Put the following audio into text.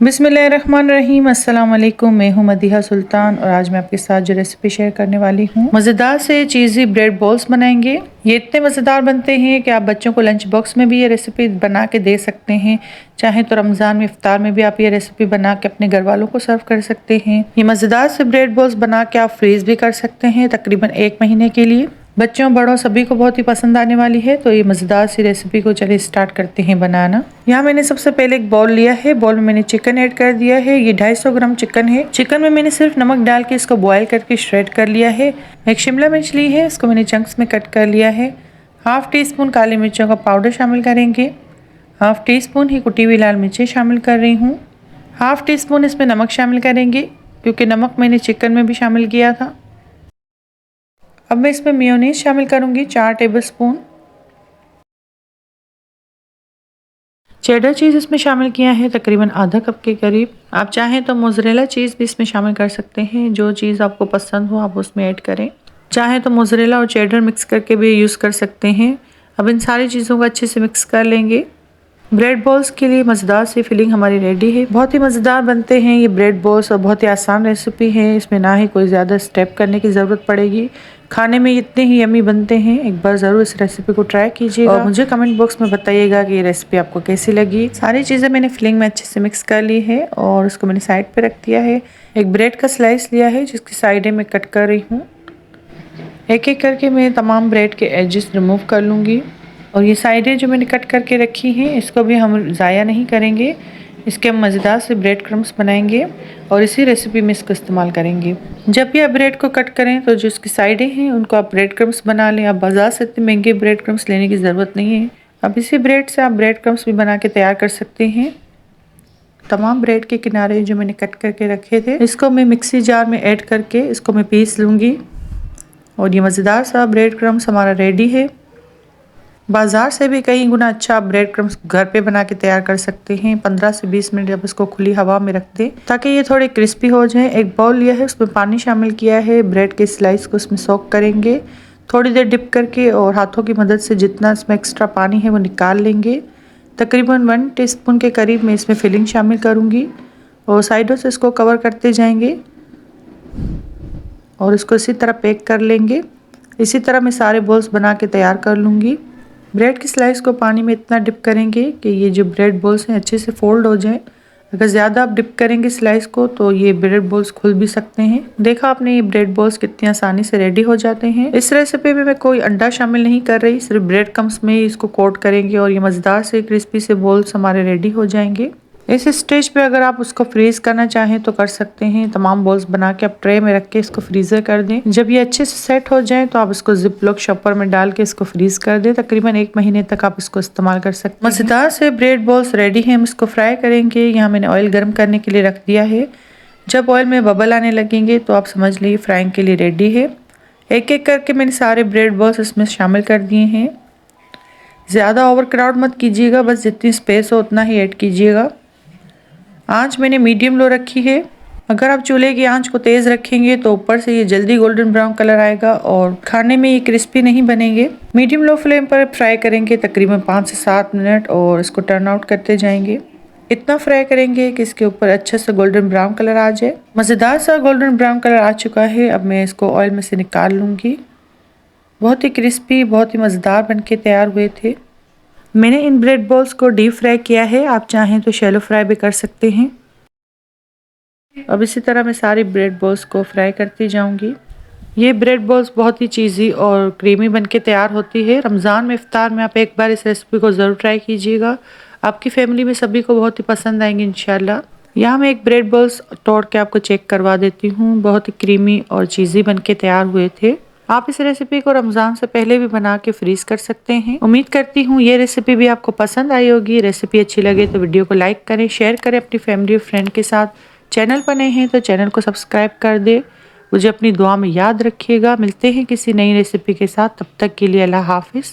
बिस्मिल्लाहिर्रहमानिर्रहीम। अस्सलाम वालेकुम। मैं हूं मदीहा सुल्तान और आज मैं आपके साथ जो रेसिपी शेयर करने वाली हूं, मज़ेदार से चीज़ी ब्रेड बॉल्स बनाएंगे। ये इतने मज़ेदार बनते हैं कि आप बच्चों को लंच बॉक्स में भी ये रेसिपी बना के दे सकते हैं। चाहे तो रमज़ान में इफ्तार में भी आप ये रेसिपी बना के अपने घर वालों को सर्व कर सकते हैं। ये मज़ेदार से ब्रेड बॉल्स बना के आप फ्रीज भी कर सकते हैं तकरीबन 1 महीने के लिए। बच्चों बड़ों सभी को बहुत ही पसंद आने वाली है। तो ये मज़ेदार सी रेसिपी को चलिए स्टार्ट करते हैं बनाना। यहाँ मैंने सबसे पहले एक बाउल लिया है। बाउल में मैंने चिकन ऐड कर दिया है। ये 250 ग्राम चिकन है। चिकन में मैंने सिर्फ नमक डाल के इसको बॉयल करके श्रेड कर लिया है। एक शिमला मिर्च ली है, इसको मैंने चंक्स में कट कर लिया है। हाफ टी स्पून काली मिर्चों का पाउडर शामिल करेंगे। हाफ टी स्पून ही कुटी हुई लाल मिर्चें शामिल कर रही हूँ। हाफ टी स्पून इसमें नमक शामिल करेंगे क्योंकि नमक मैंने चिकन में भी शामिल किया था। अब मैं इसमें मेयोनीज शामिल करूंगी 4 टेबलस्पून। चेडर चीज़ इसमें शामिल किया है तकरीबन आधा कप के करीब। आप चाहें तो मोज़रेला चीज़ भी इसमें शामिल कर सकते हैं। जो चीज़ आपको पसंद हो आप उसमें ऐड करें। चाहे तो मोज़रेला और चेडर मिक्स करके भी यूज़ कर सकते हैं। अब इन सारी चीज़ों को अच्छे से मिक्स कर लेंगे। ब्रेड बॉल्स के लिए मज़ेदार सी फिलिंग हमारी रेडी है। बहुत ही मज़ेदार बनते हैं ये ब्रेड बॉल्स और बहुत ही आसान रेसिपी है। इसमें ना ही कोई ज़्यादा स्टेप करने की ज़रूरत पड़ेगी। खाने में इतने ही यम्मी बनते हैं। एक बार ज़रूर इस रेसिपी को ट्राई कीजिएगा और मुझे कमेंट बॉक्स में बताइएगा कि ये रेसिपी आपको कैसी लगी। सारी चीज़ें मैंने फिलिंग में अच्छे से मिक्स कर ली है और उसको मैंने साइड पे रख दिया है। एक ब्रेड का स्लाइस लिया है जिसकी साइडें मैं कट कर रही हूँ। एक एक करके मैं तमाम ब्रेड के एजेस रिमूव कर लूँगी और ये साइडें जो मैंने कट करके रखी हैं इसको भी हम ज़ाया नहीं करेंगे। इसके हम मज़ेदार से ब्रेड क्रम्स बनाएंगे और इसी रेसिपी में इसको इस्तेमाल करेंगे। जब भी आप ब्रेड को कट करें तो जो इसकी साइडें हैं उनको आप ब्रेड क्रम्स बना लें। आप बाज़ार से इतने महंगे ब्रेड क्रम्स लेने की ज़रूरत नहीं है। अब इसी ब्रेड से आप ब्रेड क्रम्स भी बना के तैयार कर सकते हैं। तमाम ब्रेड के किनारे जो मैंने कट करके रखे थे इसको मैं मिक्सी जार में ऐड करके इसको मैं पीस लूँगी और ये मज़ेदार सा ब्रेड क्रम्स हमारा रेडी है। बाज़ार से भी कई गुना अच्छा आप ब्रेड क्रम्स घर पे बना के तैयार कर सकते हैं। 15 से 20 मिनट जब इसको खुली हवा में रख दें ताकि ये थोड़े क्रिस्पी हो जाएं। एक बाउल लिया है उसमें पानी शामिल किया है। ब्रेड के स्लाइस को उसमें सोक करेंगे थोड़ी देर डिप करके और हाथों की मदद से जितना इसमें एक्स्ट्रा पानी है वो निकाल लेंगे। तकरीबन 1 टीस्पून के करीब मैं इसमें फिलिंग शामिल करूँगी और साइडों से इसको कवर करते जाएंगे और इसको इसी तरह पैक कर लेंगे। इसी तरह मैं सारे बॉल्स बना के तैयार कर लूँगी। ब्रेड की स्लाइस को पानी में इतना डिप करेंगे कि ये जो ब्रेड बॉल्स हैं अच्छे से फोल्ड हो जाए। अगर ज़्यादा आप डिप करेंगे स्लाइस को तो ये ब्रेड बॉल्स खुल भी सकते हैं। देखा आपने ये ब्रेड बॉल्स कितनी आसानी से रेडी हो जाते हैं। इस रेसिपी में मैं कोई अंडा शामिल नहीं कर रही, सिर्फ ब्रेड क्रम्स में ही इसको कोट करेंगे और ये मज़ेदार से क्रिस्पी से बॉल्स हमारे रेडी हो जाएंगे। इस स्टेज पे अगर आप उसको फ्रीज करना चाहें तो कर सकते हैं। तमाम बॉल्स बना के आप ट्रे में रख के इसको फ्रीजर कर दें। जब ये अच्छे से सेट हो जाए तो आप इसको जिप लॉक शॉपर में डाल के इसको फ्रीज कर दें। तकरीबन 1 महीने तक आप इसको इस्तेमाल कर सकते हैं। मज़ेदार से ब्रेड बॉल्स रेडी हैं। हम इसको फ्राई करेंगे। यहाँ मैंने ऑयल गर्म करने के लिए रख दिया है। जब ऑयल में बबल आने लगेंगे तो आप समझ लीजिए फ्राइंग के लिए रेडी है। एक एक करके मैंने सारे ब्रेड बॉल्स इसमें शामिल कर दिए हैं। ज़्यादा ओवर क्राउड मत कीजिएगा, बस जितनी स्पेस हो उतना ही ऐड कीजिएगा। आंच मैंने मीडियम लो रखी है। अगर आप चूल्हे की आंच को तेज़ रखेंगे तो ऊपर से ये जल्दी गोल्डन ब्राउन कलर आएगा और खाने में ये क्रिस्पी नहीं बनेंगे। मीडियम लो फ्लेम पर फ्राई करेंगे तकरीबन 5 से 7 मिनट और इसको टर्न आउट करते जाएंगे। इतना फ्राई करेंगे कि इसके ऊपर अच्छे से गोल्डन ब्राउन कलर आ जाए। मज़ेदार सा गोल्डन ब्राउन कलर आ चुका है। अब मैं इसको ऑयल में से निकाल लूँगी। बहुत ही क्रिस्पी, बहुत ही मज़ेदार बन के तैयार हुए थे। मैंने इन ब्रेड बॉल्स को डीप फ्राई किया है। आप चाहें तो शैलो फ्राई भी कर सकते हैं। अब इसी तरह मैं सारी ब्रेड बॉल्स को फ्राई करती जाऊंगी। ये ब्रेड बॉल्स बहुत ही चीज़ी और क्रीमी बन के तैयार होती है। रमज़ान में इफ्तार में आप एक बार इस रेसिपी को ज़रूर ट्राई कीजिएगा। आपकी फैमिली में सभी को बहुत ही पसंद आएंगे इंशाल्लाह। यहाँ मैं एक ब्रेड बॉल्स तोड़ के आपको चेक करवा देती हूँ। बहुत ही क्रीमी और चीज़ी बन के तैयार हुए थे। आप इस रेसिपी को रमज़ान से पहले भी बना के फ्रीज कर सकते हैं। उम्मीद करती हूँ ये रेसिपी भी आपको पसंद आई होगी। रेसिपी अच्छी लगे तो वीडियो को लाइक करें, शेयर करें अपनी फैमिली और फ्रेंड के साथ। चैनल पर नए हैं तो चैनल को सब्सक्राइब कर दे। मुझे अपनी दुआ में याद रखिएगा। मिलते हैं किसी नई रेसिपी के साथ, तब तक के लिए अल्लाह हाफिज़।